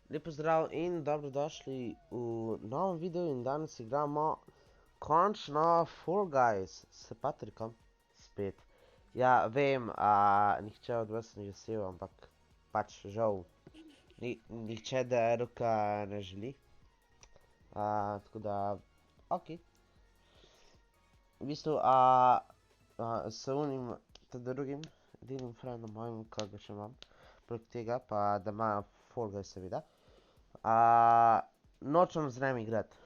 Lep pozdrav in dobrodošli v novem videu in danes igramo končno Fall Guys s Patrikom spet. Ja, vem, nihče od vas ni vesel, ampak pač žal, nihče roka ne želi. Tako da, ok. V bistvu, s unim, drugim, edinim friendom mojim, ko ga še imam, prek tega, pa da ima Fall Guys seveda. Nočem z njim igrati.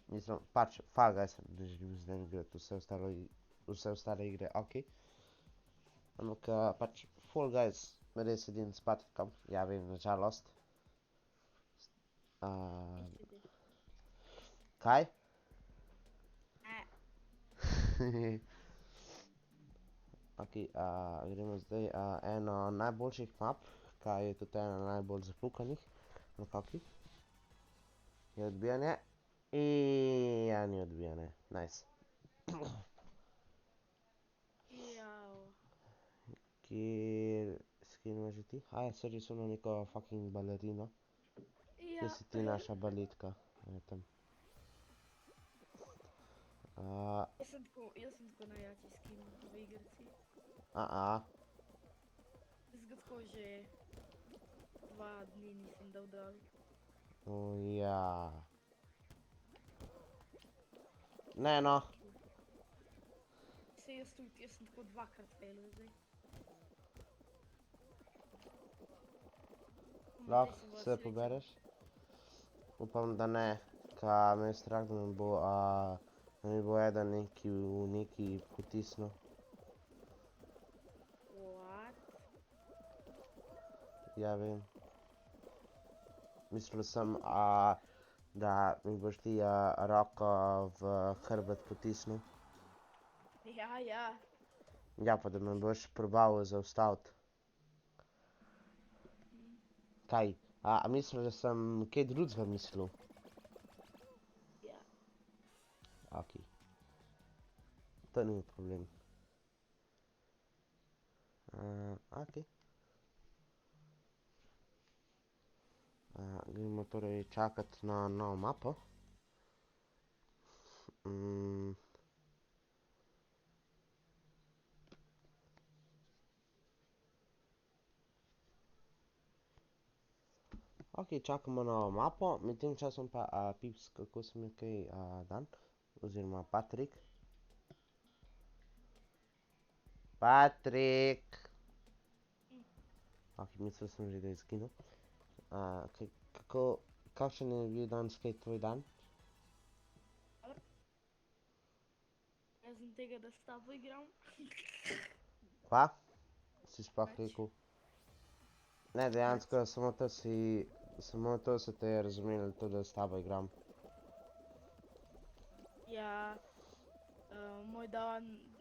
Mislim, pač Fall Guys ne želim z njim igrati, vse ostale igre, ok. Ampak pač Fall Guys me res edin s Patrikom, ja vem, nažalost. Kaj? Ok, gremo zdaj eno najboljših map, kaj je tudi ena najbolj zapukanih. Nekakih. Je odbijanje. Ja, ni odbijanje. Nice. S kim imaš že ti? Sorry, sem na neko fucking balerino. Kje si ti naša baletka? Tam. Jaz sem tako najjači skin v igrici. Jaz ga tako že 2 dni nisem dal dol. Ja. Ne no. Saj jaz sem tako 2-krat failil zdaj. Lahko se pobereš? Upam, da ne, ka me je strah, da mi bo eden neki potisnil. What? Ja, vem. Mislil sem, da mi boš ti roko v hrbet potisnil. Ja. Ja, pa da me boš probal zaustaviti. Kaj? Mislil, da sem kaj drugega mislil? Ja. Ok. To ni problem. Ok. Gremo torej čakati na novo mapo. Ok, čakamo novo mapo, med tem časom pa Pips, kako sem je kaj dan? Oziroma Patrik. Patrik! Ok, mislil sem že, da je izginil. Kakšen je bil danes kaj tvoj dan? Razen tega, da s tabo igram. Kva? Si sploh Nič. rekel? Ne, dejansko, samo to se te je razumelo, to, da s tabo igram. Ja,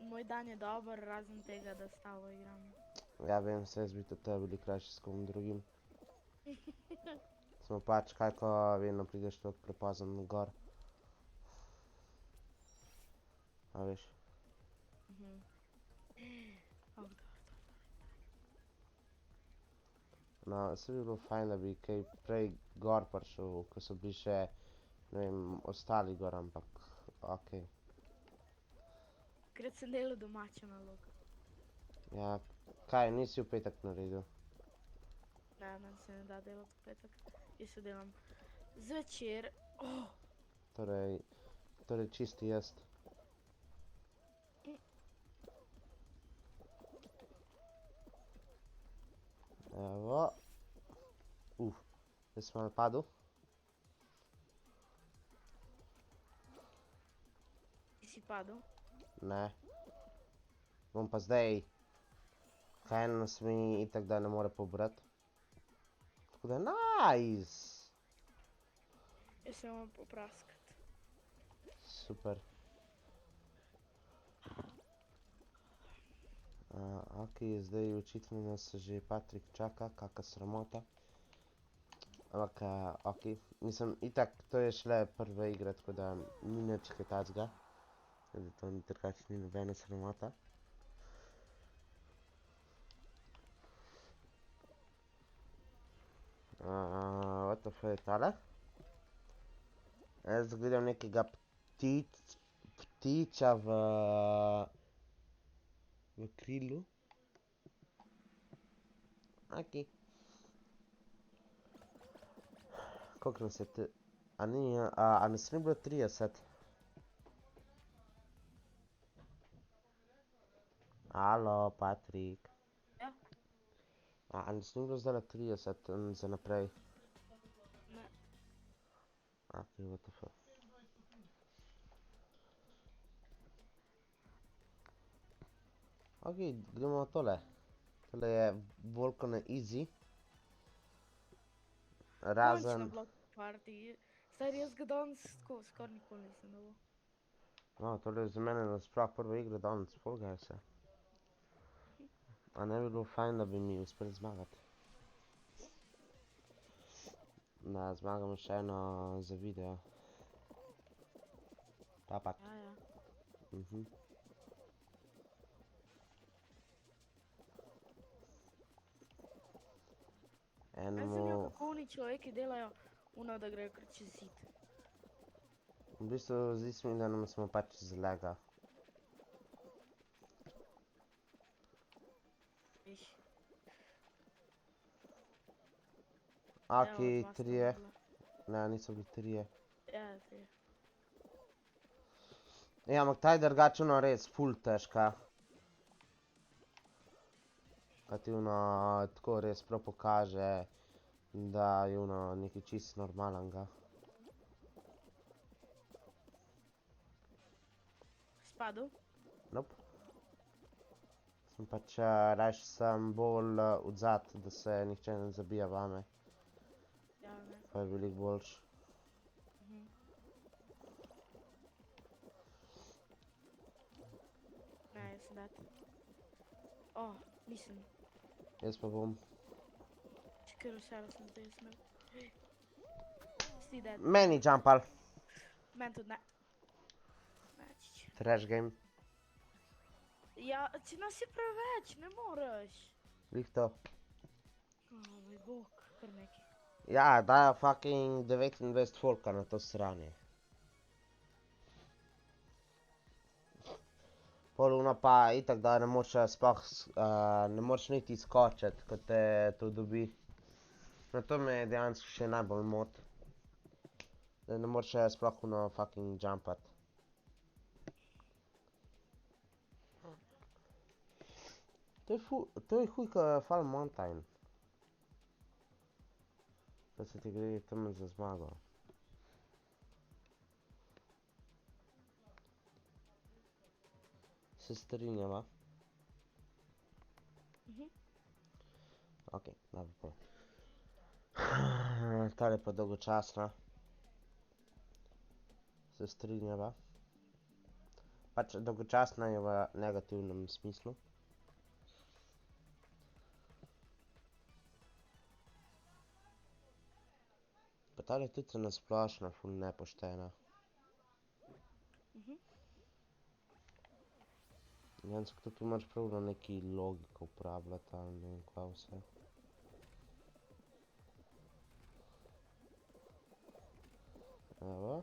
moj dan je dober, razen tega, da s tabo igram. Ja, vem, se jaz bi tudi tebe bili krajši s kom drugim. Samo pač, kaj ko vedno prideš toliko prepozno gor. A veš? No, se bi bilo fajn, da bi kaj prej gor prišel, ko so bili še, ne vem, ostali gor, ampak ok. Takrat sem delal domačo nalogo. Ja, kaj, nisi v petek naredil? Ne, meni se ne da delati v petek. Jaz se delam zvečer. Torej čisti jaz. Evo. Jaz sem malo padel. Ti si padel? Ne. Bom pa zdaj. Kaj eno se mi itak da ne more pobrati. Tako da, nice! Jaz se moram popraskati. Super. Ok, zdaj očitno nas že Patrik čaka, kakva sramota. Ampak, ok, mislim, itak, to je šele prva igra, tako da ni nič kaj tacga. Zato ni drugače ni nobena sramota. What the fuck je tale? Jaz gledam nekega ptiča v krilu. Ok. Koliko nas je tu? A nas ni bilo 30? Alo, Patrik. Ja. A nas ni bilo zdaj 30 za naprej? Ne. Ok, what the fuck. Ok, gremo na tole. Tole je bolj kot na easy. Končno Razen... block party. Stari, jaz ga danes skoraj nikoli nisem dobil. No, tole je za mene nasploh prva igra danes, Fall Guysa. A ne bi bilo fajn, da bi mi uspeli zmagati. Da zmagamo še eno za video. Papak. Ja, ja. Jaz sem jo, kako oni človeki delajo, da grejo kar čez zid. V bistvu zdi se mi, da nam smo pač zlega. Viš. Ok, Evo, dva sta trije. bila. Ne, niso bili trije. Ja, trije. Ja, ampak ta je drugače ono res ful težka. Ka ti ono tako res prav pokaže, da je ono nekaj čist normalnega. Spadel? Nope. Sem pač rajši sem bolj odzad, da se nihče ne zabija vame. Ja, ne. Pa je veliko boljš. Ne, jaz sem dat. Oh, nisem. Jaz pa bom. Čekaj, vse sem zdaj smel. Si dead. Meni jumpal. Men tudi ne. Nečič. Trash game. Ja, če nas je preveč, ne moreš. Lih to. Moj bog, kar neki. Ja, dajo fucking 29 folka na to sranje. Pol ono pa itak, da ne moreš sploh, ne moreš niti skočiti, ko te to dobi. No to me dejansko še najbolj moti. Da ne moreš sploh ono fucking jumpat. To je huj kot Fall Mountain. Da se ti gre tam za zmago. Se strinjava? Ok, dobro pol. Tale pa dolgočasna. Se strinjava? Pač dolgočasna je v negativnem smislu. Pa tale tudi se nasplošno ful nepoštena. Dejansko tukaj moraš prav neki logiko uporabljati ali ne vem kva vse. Evo.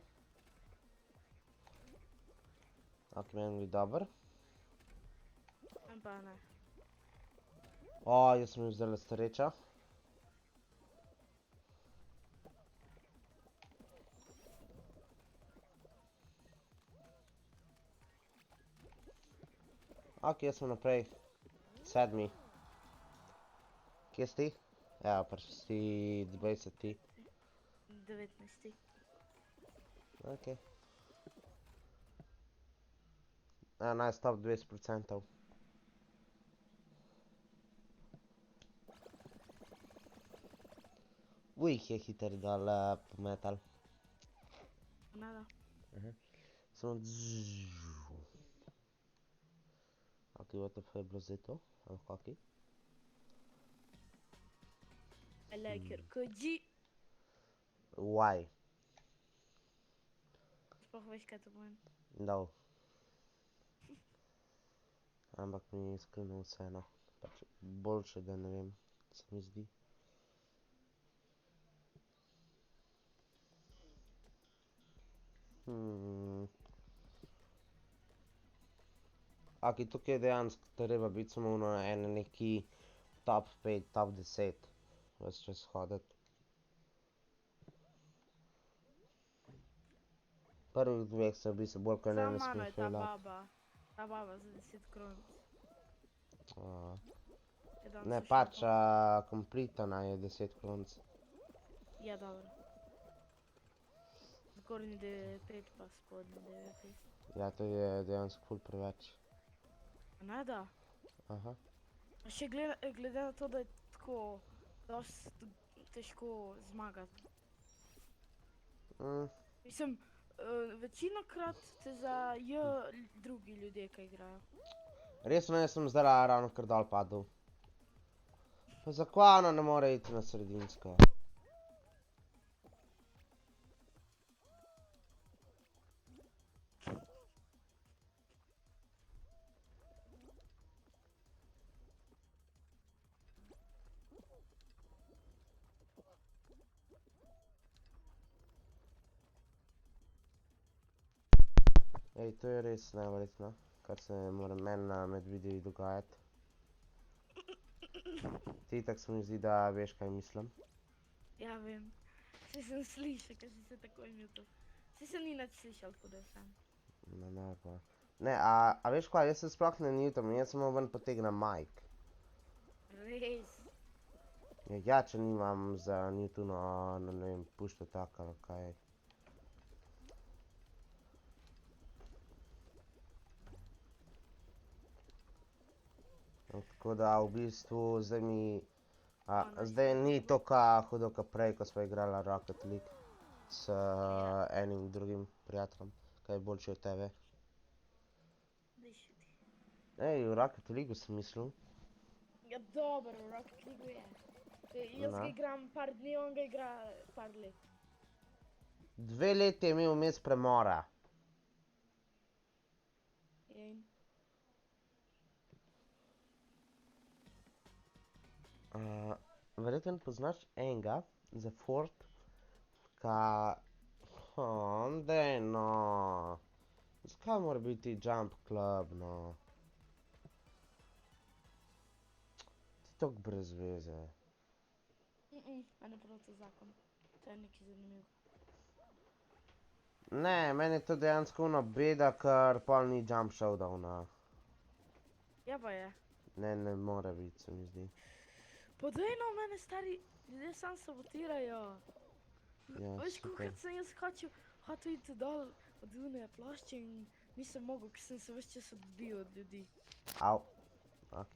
Ok, meni gre dober. Pa ne. O, jaz sem imel zdajle srečo. Ok, jaz sem naprej. 7. Kje si ti? Ja, pač si 20. 19. Ok. Nice top 20%. Jih je hiter dol pometal. Nada. Samo Ok, what the fuck je bilo zdaj to? Ali kaki? I like your koji. Why? Sploh veš, kaj to pomeni. No. Ampak mi je iskreno vseeno. Pač boljše, da ne vem, se mi zdi. Ok, tukaj je dejansko treba biti samo na ene neki top 5, top 10. Ves čas hoditi. Prvih dveh se v bistvu bolj kot ne Za ne mano smeš je ta failati. baba. Ta baba za 10 kron. Je danes Ne, v pač, šopu. kompletana je 10 kronc. Ja, dobro. Zgornji 9,5 pa spodnji 9,5. Ja, to je dejansko ful preveč. Ne da. Aha. A še glede na to, da je tako dosti težko zmagati. Mislim, večinokrat te za drugi ljudje, ki igrajo. Resno, jaz sem zdaj ravno kar dol padel. Pa za Kvano ne more iti na sredinsko. Ej, to je res neverjetno, kar se mora meni med videi dogajati. Ti tak se mi zdi, da veš, kaj mislim. Ja, vem. Saj sem slišal, ker si se takoj mutil. Saj sem ni nič slišal, tako da sem. Ne pa. Ne, a veš kaj, jaz se sploh ne mutam, jaz samo ven potegnem mic. Res. Ja, če nimam za Newtuno, ne vem, pušta tak ali kaj. Tako da v bistvu zdaj mi, zdaj ni toliko hudo kot prej, ko sva igrala Rocket League s enim drugim prijateljem, ki je boljši od tebe. Ej, v Rocket League sem mislil. Ja, dobro, v Rocket League je. Jaz ga igram par dni, on ga igra par let. 2 leti je imel vmes premora. In? Verjetno poznaš enega za Ford, ka... daj no. Zakaj mora biti Jump Club, no? Ti toliko brez veze. Mene prav to zakon. To je nekaj zanimivo. Ne, meni je to dejansko ono beda, ker pol ni Jump Showdowna. Ja pa je. Ne more biti, se mi zdi. Pa daj no, mene stari ljudje sam sabotirajo. Ja, Veš, super. kolikrat sem jaz hotel iti dol od Uneja plošče in nisem mogel, ker sem se ves čas odbijal od ljudi. Au. Ok.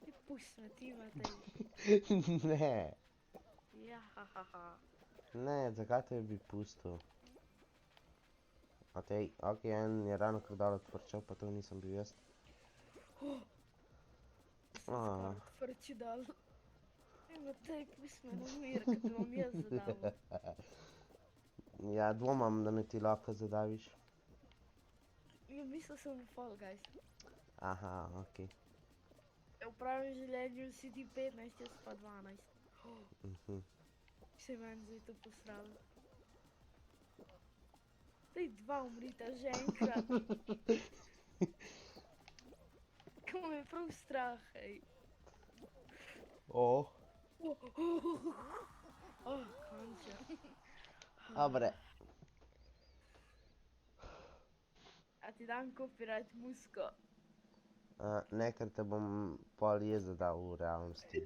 Ti pusti me, ti Matej. Ne. Ja, hahaha. Ne, zakaj te bi pustil? Ok, en je ravno kar dal odfrčal, pa to nisem bil jaz. Sem odfrči dol. Ej, Matej, pusti me na mir, ker te bom jaz zadavil. Ja, dvomam, da me ti lahko zadaviš. Ja, mislil sem v Fall Guys. Aha, ok. V pravem življenju si ti 15, jaz pa 12. Se meni zdaj to posralo. Daj dva umrita že enkrat. Ko me je prav strah, ej. Konča. Dobre. A ti dam copyright musko? Ne, ker te bom pol jaz zadal v realnosti.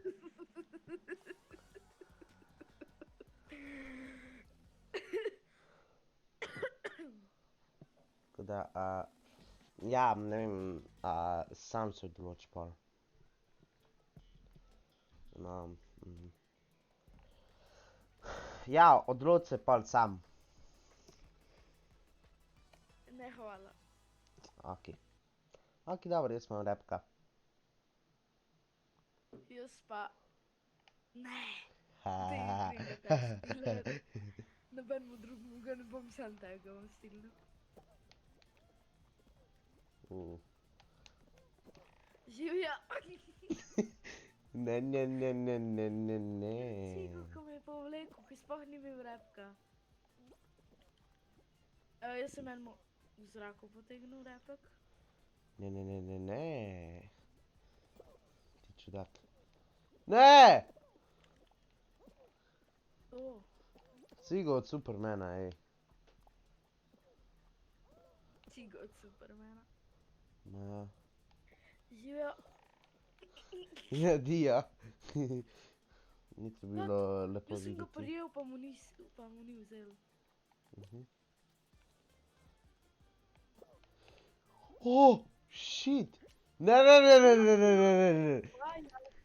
Tako da, ja, ne vem, sam se odloči pol. No, ja, odloči se pol sam. Ne, hvala. Ok. Ok, dobro, jaz imam repka. Jaz pa... Ne. Daj mi ga kar stiler. Nobenemu drugemu ga ne bom, sam tega bom stilil. Živjo. Ne, ne, ne, ne, ne, ne, Si, ne. kako me je povlekel, ki sploh ni bil repka. Jaz sem enemu v zraku potegnil repek. Ne, ne, ne, ne, ne. Ti čudak. Ne! O, Cigo od Supermana, ej. cigo od Supermana. Ma. Živjo. Ja, Dija. Ni to bilo lepo Jaz sem ga videti. prijel, pa mu ni vzel. Oh, shit! Ne, ne, ne, ne, ne, ne, ne, ne, ne.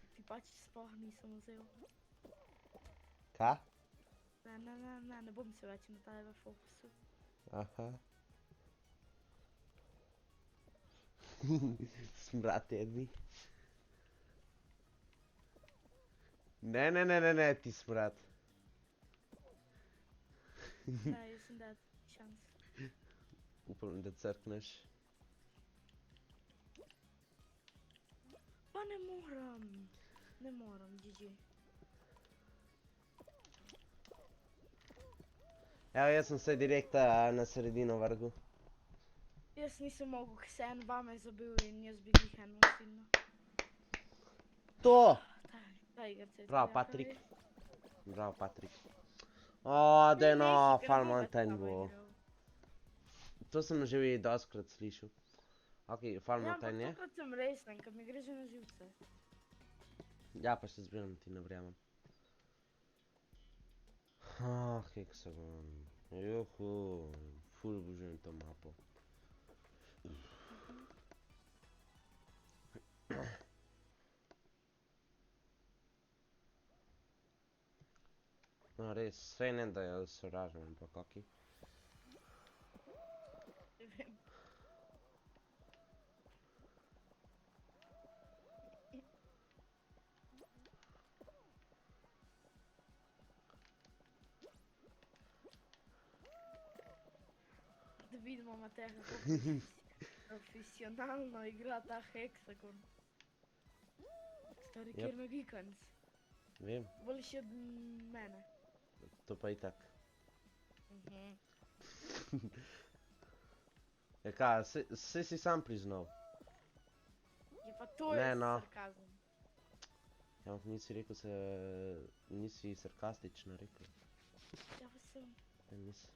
Ti pač sploh nisem vzel. Ka? Ne bom se več na tebe fokusu. Aha. Smrad jedni. Ne, ne, ne, ne, ne, ti smrad. Ne, jaz sem dead, šans. Upam, da crkneš. Pa ne moram. Ne moram, GG. Evo, jaz sem se direkt na sredino vrgel. Jaz nisem mogel, ker se en vame zabil in jaz bi jih eno silno. To! Ta igrca je Bravo, tudi Patrik. jaka, Bravo, Patrik. O, daj no, Fall Mountain bo. To sem že doskrat slišal. Ok, Fall Ja, ampak Mountain je. tokrat sem resen, ker mi gre že na živce. Ja, pa še zbiram ti ne verjamem. Hexagon. Juhu, ful obožujem to mapo. No, res, sej ne da jo sovražim, ampak ok. Ne vem. Da vidimo Mateja, kako profesionalno igra ta Hexagon. Stari, kjer me gikanc. Vem, Boljši od mene. to pa itak. Ja kaj, sej si sam priznal. Je pa to Ne, je no. sarkazem. Ja, ampak nisi rekel se, nisi sarkastično rekel. Ja, pa sem. Ne, nisi.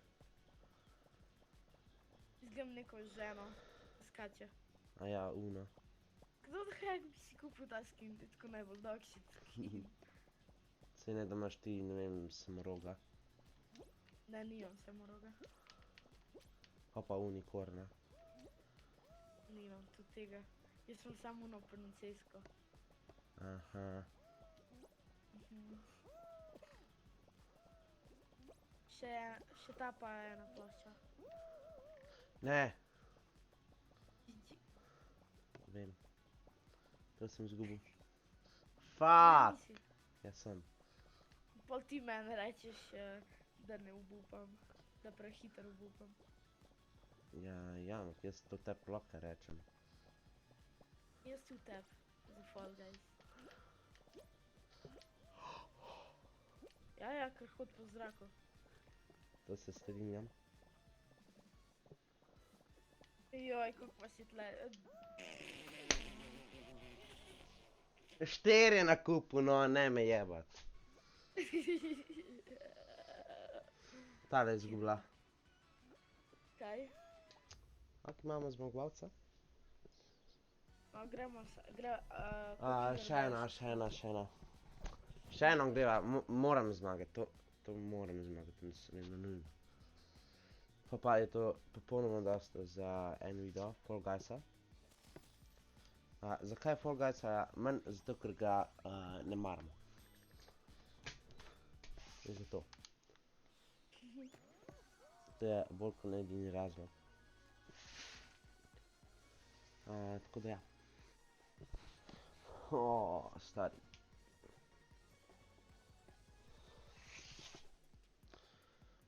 Izgledam neko ženo. Skače. A ja, Uno. Kdo da hek bi si kupil ta skin, ti tako najbolj dogshit skin. Sej ne, da imaš ti, ne vem, samoroga. Ne, nimam samoroga. Pa pa unikorna. Nimam tudi tega. Jaz sem samo ono princesko. Aha. Še ta pa je ena plošča. Ne, GG. vem. To sem zgubil. Ne, Fuck! nisi. Ja sem. Pol ti meni rečeš, da ne obupam. Da prehiter obupam. Ja, ampak jaz to te ploke rečem. Jaz tudi teb, za Fall Guys. Ja, kar hod po zraku. To se strinjam. Joj, kako pa si tle. 4 na kupu, no, ne me jebat. Tale je izgubila. Kaj? Ok, imamo zmagovalca. No, gremo se, Še ena. Še eno greva, moram zmagati, to moram zmagati, naslednjo nujno. Pa je to popolnoma dosto za en video, Fall Guysa. Zakaj Fall Guysa manj? Zato, ker ga ne maram. Zato. To je bolj kot edini razlog. Tako da ja. Stari.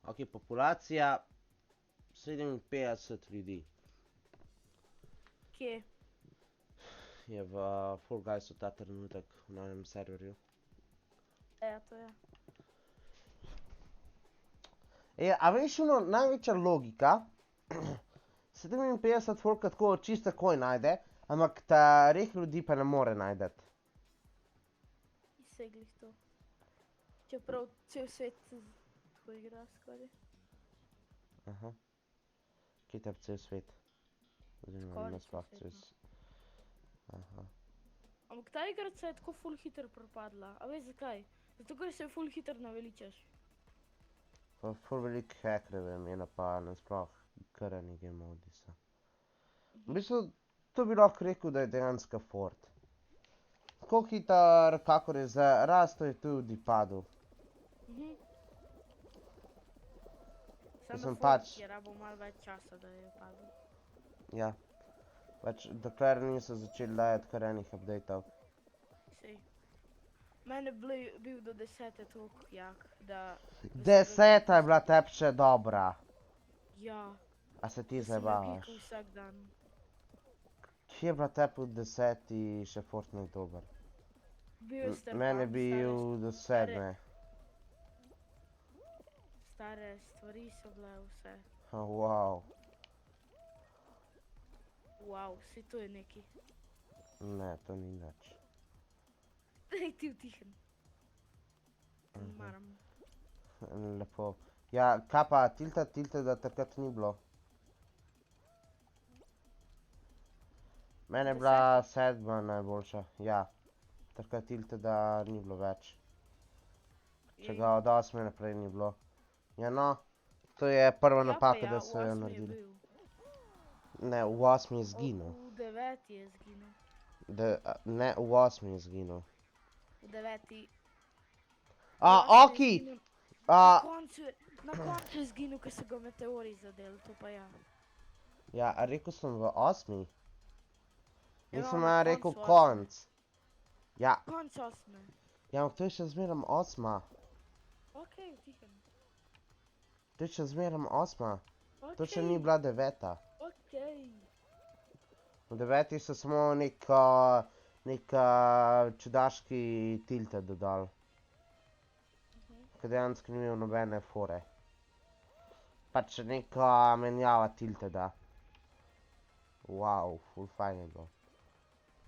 Ok, populacija 57 ljudi. Kje? je v Fall Guysu ta trenutek v novem serverju. To je. A veš, ono, največja logika, 57 folka tako čisto takoj najde, ampak ta reh ljudi pa ne more najdet. Seglih to. Čeprav cel svet to igra skoraj. Aha. Kje te cel svet? Oziroma, Skoraj nasploh cel cel svet, Aha. Ampak ta igrica je tako ful hitro propadla. A veš zakaj? Zato, ker se ful hitro naveličaš. Pa ful veliko hackerjev je imela pa nasploh kar eni game modi so. V bistvu, to bi lahko rekel, da je dejansko Ford. Tako hiter, kakor je zarastel, je tudi padel. Samo sem Ford pač- je rabil malo več časa, da je padel. Ja. Pač dokler niso začeli dajati kar enih updateov. Sej. Mene bil do 10 toliko jak, da... 10 je bila tebi še dobra. Ja, A se ti da sem jo zabavaš? geekal vsak dan. Kje je bila tebi v 10 še Fortnite dober? Bil je star Meni je bug, bil do 7. stare stvari so bile vse. Wow. Wow, si to je neki. Ne, to ni nič. Daj ti vtihen. Te ne maram. Lepo. Ja, kaj pa, tilte, da takrat ni bilo. Mene je bila 7 najboljša, ja. Takrat tilte, da ni bilo več. Če ga od 8 naprej ni bilo. Ja no, to je prva napaka, da so jo naredili. Ne, v 8 je zginil. V 9 je zginil. Ne, v 8 je zginil. V 9. Oki! Na koncu je zginil, ker so ga meteori zadeli, to pa ja. Ja, a rekel sem v 8? Nisem na rekel koncu konc. Ja, Konc 8. ja, ampak to je še zmerom 8. Okej, vtihen. To je še zmerom 8. To še Okej, ni bila 9. okej. V 9 so samo nek čudaški tilte dodali. Ker dejansko ni imel nobene fore. Pač neka menjava tilte da. Wow, ful fajn je bilo.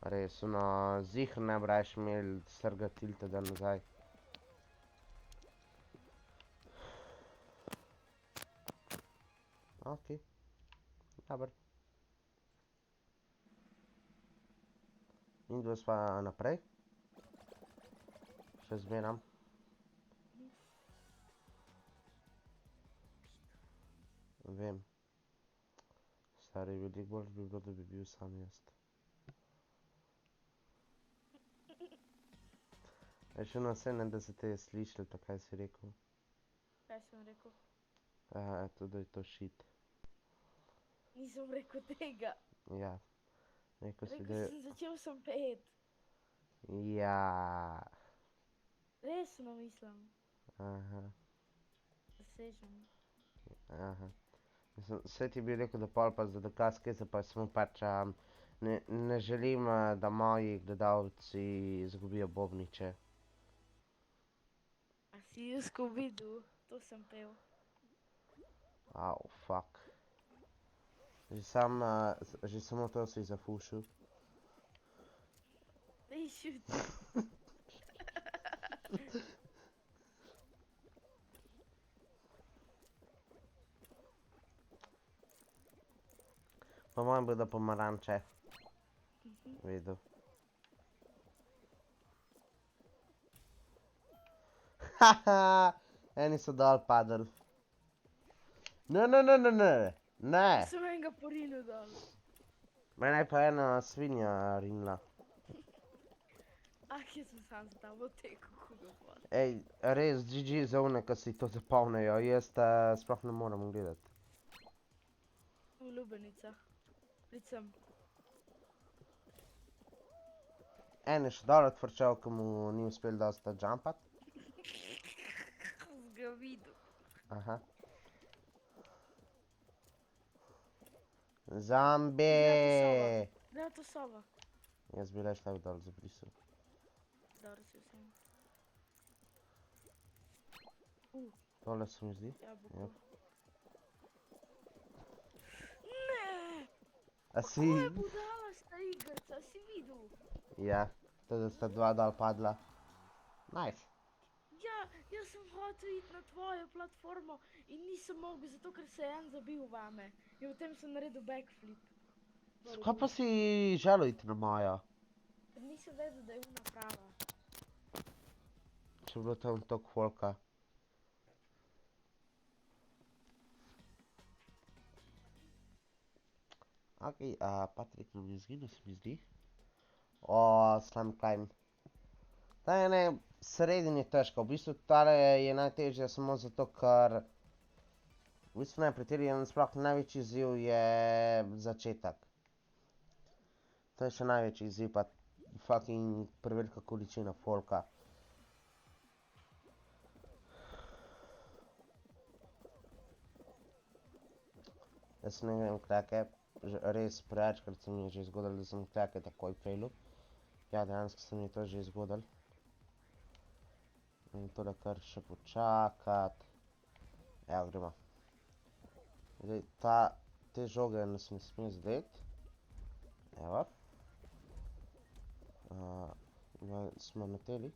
Res, ono, ziher ne bi rajš imeli strga tilte da nazaj. Ok. Dobar. In dva sva naprej. Še zmeram. Vem. Stari, veliko bolj bi bilo, da bi bil sam jaz. Veš, ono vse ne, da se te je slišali, to kaj si rekel. Kaj sem rekel? To, da je to shit. Nisem rekel tega. Ja. Rekel si, da Rekel je... sem, začel sem pet. Ja. Resno mislim. Aha. Zasežem. Aha. Vse ti bi rekel, da pol pa za dokaz, kaj se pa samo pač, ne želim, da moji gledalci izgubijo bobniče. A si Jusko videl? To sem pel. Au, fuck. Že samo to si zafušil. Daj šuti. Po mojem bodo pomaranče. Videl. Haha, eni so dol padali. Ne, ne, ne, ne, ne, ne. Sem enega porinil dol. Mene je pa ena svinja rinila. Kje sem sam za tabo tekel, hudo pol. Ej, res, GG za one, ki si to zapolnejo, jaz sploh ne moram gledati. V Lubenicah. Pricem. En je še dol odvrčal, ki mu ni uspel dosta jumpat. Ga videl. Aha. Zambi! Gledaj to soba. Jaz bi le stavil dol zabrisal. Dobro si vsem. Tole se mi zdi. Jabolko. Jep. Ne! A Pa ko je si? budalasta igrica, si videl? Ja, to sta dva dol padla. Nice. Ja, jaz sem hotel iti na tvojo platformo in nisem mogel, zato ker se je en zabil vame. In potem sem naredil backflip. Skaj pa si želel iti na mojo? Ker nisem vedel, da je una prava. Če je bilo tam toliko folka. Ok, Patrik nam je izginil, se mi zdi. Slime climb. Ta je ne, sredin je težko, v bistvu tale je najtežja samo zato, ker v bistvu ne, pri teli je sploh največji izziv je začetek. To je še največji izziv, pa fucking prevelika količina folka. Jaz ne vem, krake, res prevečkrat se mi je že zgodilo, da sem krake takoj failil. Ja, dejansko se mi je to že zgodilo. In tole kar še počakat. Evo, gremo. Zdaj, te žoge nas ne sme zadeti. Evo. Smo na teli.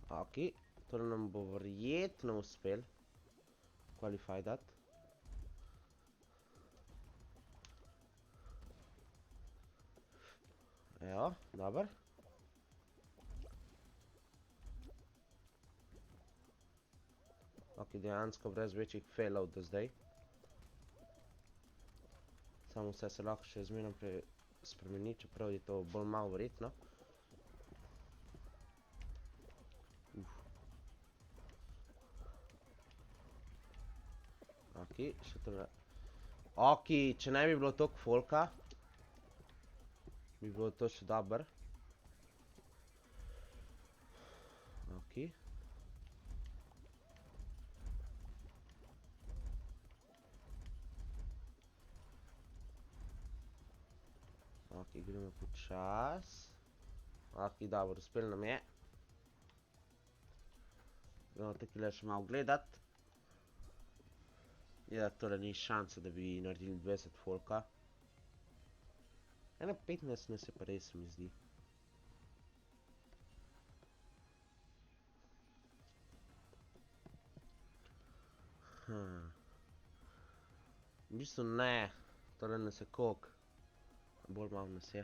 Ok, tole nam bo verjetno uspel qualify dat. Evo, dober. Ok, dejansko brez večjih failov do zdaj. Samo vse se lahko še zmerno spremeni, čeprav je to bolj malo verjetno. Ok, še tole. Ok, če ne bi bilo toliko folka, bi bilo to še dober. Ok. Ok, gremo počas. Ok, dobro, uspel nam je. Gremo takole še malo gledat. Ja, tole ni šanse, da bi naredili 20 folka. 15 nas je pa res, mi zdi. V bistvu ne, tole nas je koliko. Bolj malo nas je.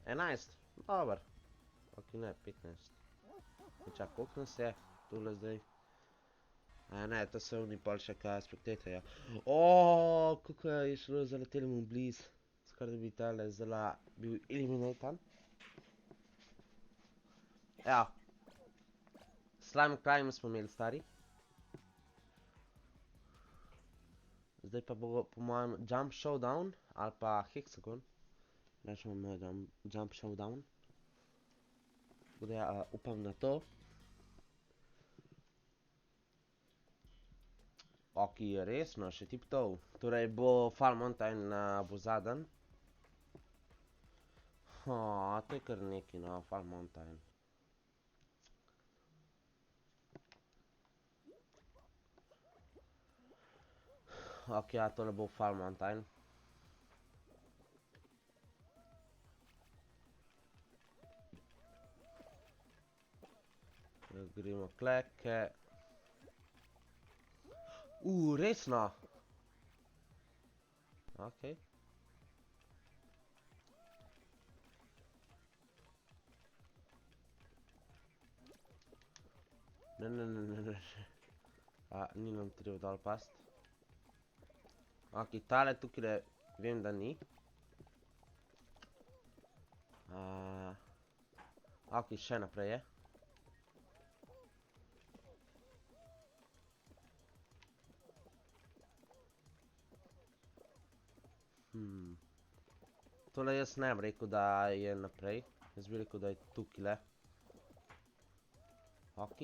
11, dober. Ok, ne, 15. Čak, koliko nas je tule zdaj? Ne, to so oni pol še kaj spektatorja. Kako je šlo zaleteli mu bliz. Skoraj da bi tale zelo bil eliminatan. Evo. Slime climb smo imeli, stari. Zdaj pa bo po mojem jump showdown ali pa hexagon. Rečemo jump showdown. Tako da ja, upam na to. Ok, resno, še tip-tov. Torej bo Fall Mountain bo zaden. To je kar neki, no, Fall Mountain. Ok, ja, tole bo Fall Mountain. Gremo kleke. Resno? Ok. Ne. Ni nam treba dol past. Ok, tale tukaj vem, da ni. Ok, še naprej je. Tole jaz ne bi rekel, da je naprej. Jaz bi rekel, da je tukaj le. Ok.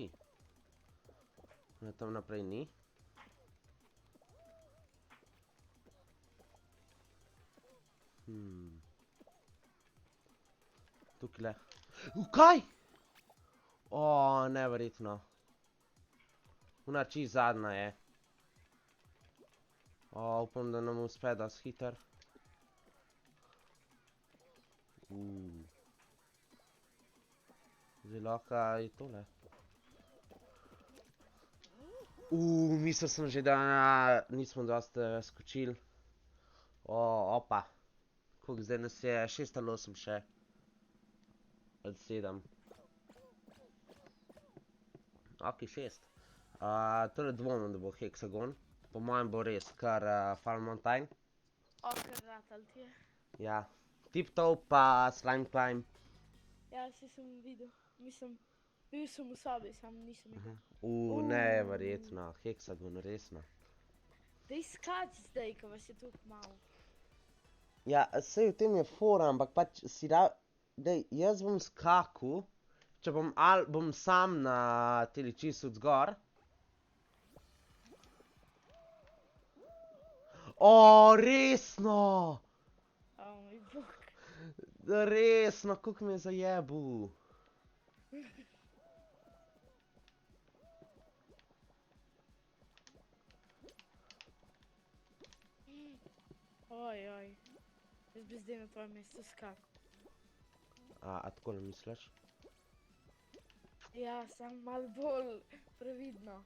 Ne, tam naprej ni. Tukaj le. Kaj? O, neverjetno. Ona čist zadnja je. O, upam, da nam uspe dosti hiter. Zdaj lahko je tole. Mislil sem že, da nismo dosti skočili. O, opa. Koliko zdaj nas je? 6 ali 8 še. Ali 7. Ok, 6. Tole dvomim, da bo heksagon. Po mojem bo res kar Fall Mountain. Kar ratal ti je. Ja. Tiptoe pa Slime Climb. Ja, saj sem videl. Mislim, bil sem v sobi, sam nisem videl. Neverjetno. Heksagon, resno. Daj skač zdaj, ko vas je toliko malo. Ja, sej v tem je fora, ampak pač si dej, jaz bom skakal, če bom sam na teli čisto od zgor. O, resno! O, moj bog. Resno, koliko me je zajebil. Oj. Jaz bi zdaj na tvojem mestu skakal. A tako ne misliš? Ja, sam malo bolj previdno.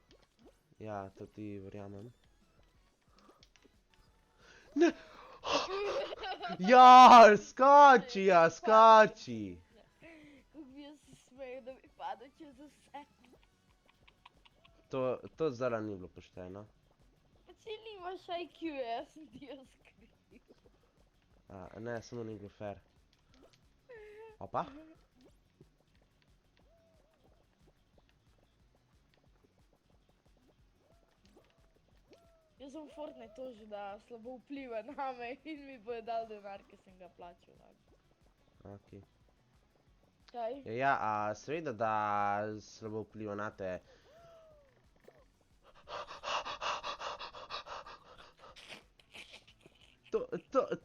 Ja, to ti verjamem. Ne! Ja, skoči, ja, skoči! Kako bi jaz se smejal, da bi padel čez vse. To zdaj ni bilo pošteno. Pa če nimaš IQ, jaz sem ti jaz kriv. Ne, samo ni bilo fair. Opa. Jaz sem Fortnite tožil, da slabo vpliva name in mi bojo dal denar, ki sem ga plačal. Ok. Kaj? Ja, seveda, da slabo vpliva na te.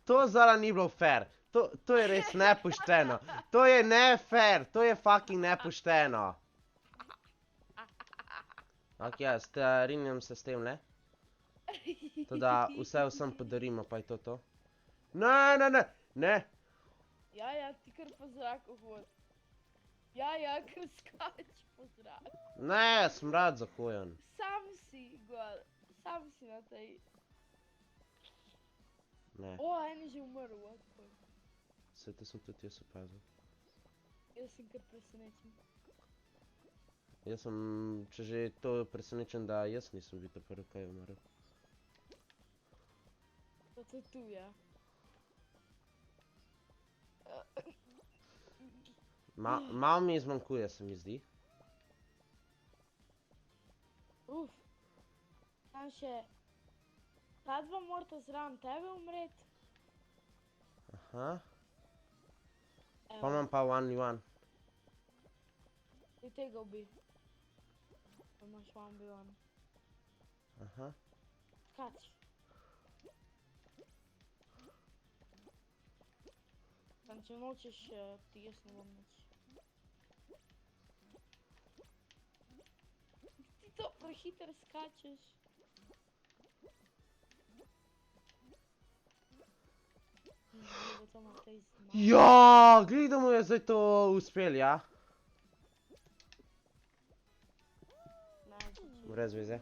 To zdaj ni bilo fair. To je res nepošteno. To je ne fair. To je fucking nepošteno. Ok, ja, strinjam se s tem, ne? To da vse vsem podarimo, pa je to. Ne. Ja, ti kar po zraku hod. Ja, kar skač po zraku. Ne, sem rad zahojen. Sam si na tej. Ne, O, en je že umrl, what the fuck. se to sem tudi jaz opazil. Jaz sem kar presenečen. Jaz sem, če že to presenečen, da jaz nisem bil ta prvi, kaj je umrl. Pa to tu, ja. Malo mi zmanjkuje, se mi zdi. Tam še. Ta dva morata zraven tebe umret. Aha. Pa imam pa 1v1. Ti tega ubi. Pa imaš 1v1. Aha. Skač. Tam če nočeš, ti jaz ne bom nič. Ti to prehiter skačeš. Ja, gledaj, da mu je zdaj to uspel, ja? Brez veze.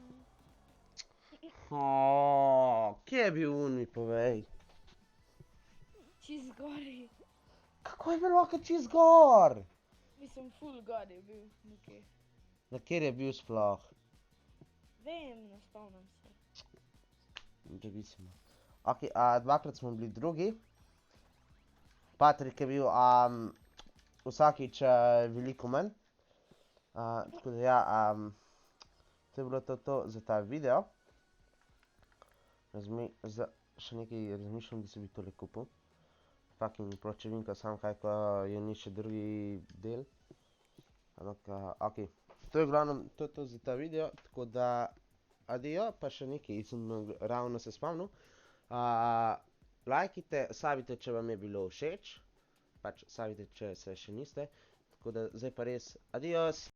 Kje je bil un, mi povej? Čist gori. Kako je bil lahko čist gor? Mislim, full gori je bil nekaj. Na kjer je bil sploh? Vem, ne spomnim se. Dobisimo. Ok, dvakrat smo bili drugi. Patrik je bil vsakič veliko manj. Tako da ja, to je bilo to za ta video. Še nekaj razmišljam, da se bi tole kupil. Fucking pločevinka, sam kaj, ko je ni še drugi del. Ampak, ok. to je v glavnem to za ta video, tako da adijo, pa še nekaj, sem ravno se spomnil. Lajkite, savite, če vam je bilo všeč, pač savite, če se še niste, tako da zdaj pa res adios.